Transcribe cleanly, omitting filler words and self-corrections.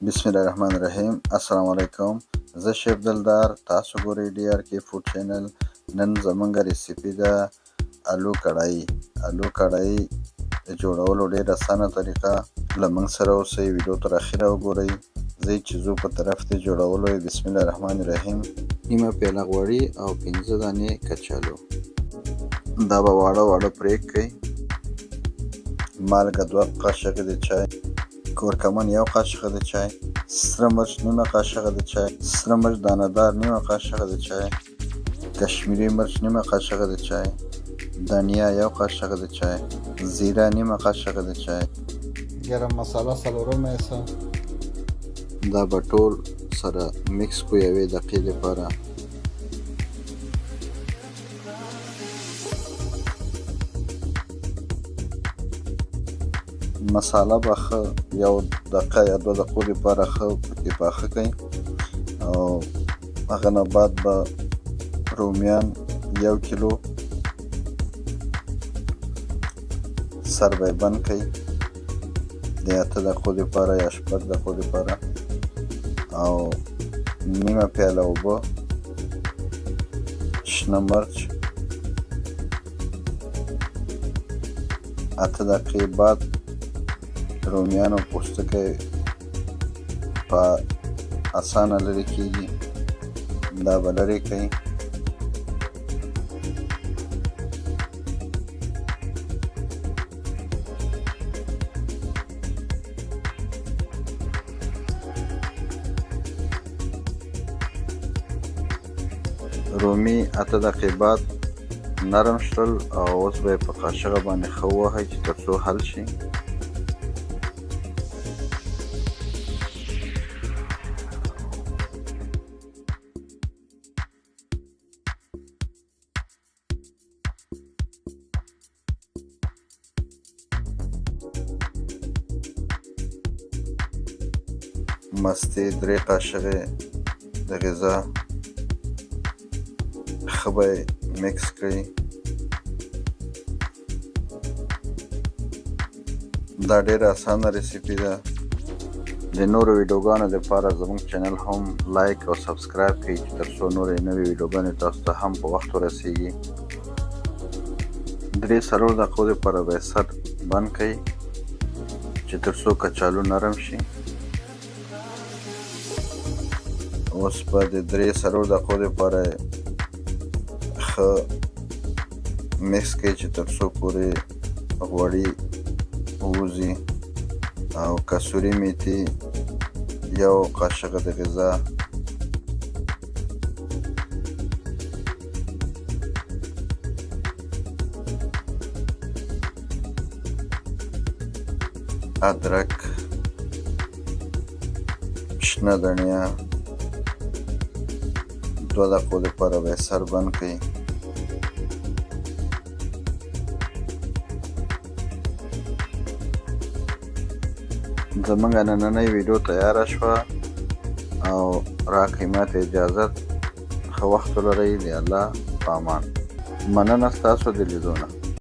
بسم الله الرحمن الرحیم. السلام علیکم. زه شیف دلدار، تاسو ګورئ DRK فوډ چینل. نن زمونږ ریسیپي ده الو کړایي. الو کړایي د جوړولو ډېر اسانه طریقه. له موږ سره اوسئ، ویډیو تر اخره وګورئ. زه چې ځو په طرف د جوړولو یې. بسم الله الرحمن الرحیم. نیمه پیاله غوړي او 15 دانې کچالو. دا به واړه پرې کړئ. مالګه 2 قاشقه د چای، کورکمن 1 قاشقه د چای، سره مرچ نیمه قاشقه د چای، سره مرچ دانه‌دار نیمه قاشقه د چای، کشمیری مرچ نیمه قاشقه د چای، دانیا 1 قاشقه د چای، زیره نیمه قاشقه د چای، ګرم مساله 4 حصه. دا به ټول سره میکس کو 1 دقیقې لپاره. مساله به ښه 1 دقیقه یا 2 دقیقو لپاره ښه پکې پاخه کړئ او هغه نه بعد به رومیان 1 کیلو سر به بند کړئ د 8 دقیقو لپاره یا 6 دقیقو لپاره، او نیمه پیاله اوبه، شنه مرچ. 8 دقیقې بعد رومیان او پوستکی په اسانه لرې کېږي. دا به لرې کړئ. رومي 8 دقیقې بعد نرم شول او اوس به یې په قاشقه باندې ښه ووهئ چې تر څو حل شي. مستې 3 قاشقې د غذا ښه به یې میکس کړئ. دا ډېره اسانه ریسیپي ده. د نورو ویډیوګانو لپاره زموږ چینل هم لایک او سبسکرایب کړئ چې تر څو نورې نوې ویډیوګانې تاسو ته هم په وخت ورسیږي. 3-4 دقیقو لپاره به یې سر بند کړئ چې تر څو کچالو نرم شي. اوس به د 3-4 دقیقو لپاره ښه میکس کړئ چې تر څو پورې غوړي ووځي، او کسوري میتي 1 قاشقه د غذا، ادرک، شنه دنیا 2 دقیقو لپاره به یې سر بند کړئ. زموږ نننۍ ویډیو تیاره شوه او راکړئ ماته اجازت. ښه وخت ولرئ. د الله په امان. مننه ستاسو د لیدو نه.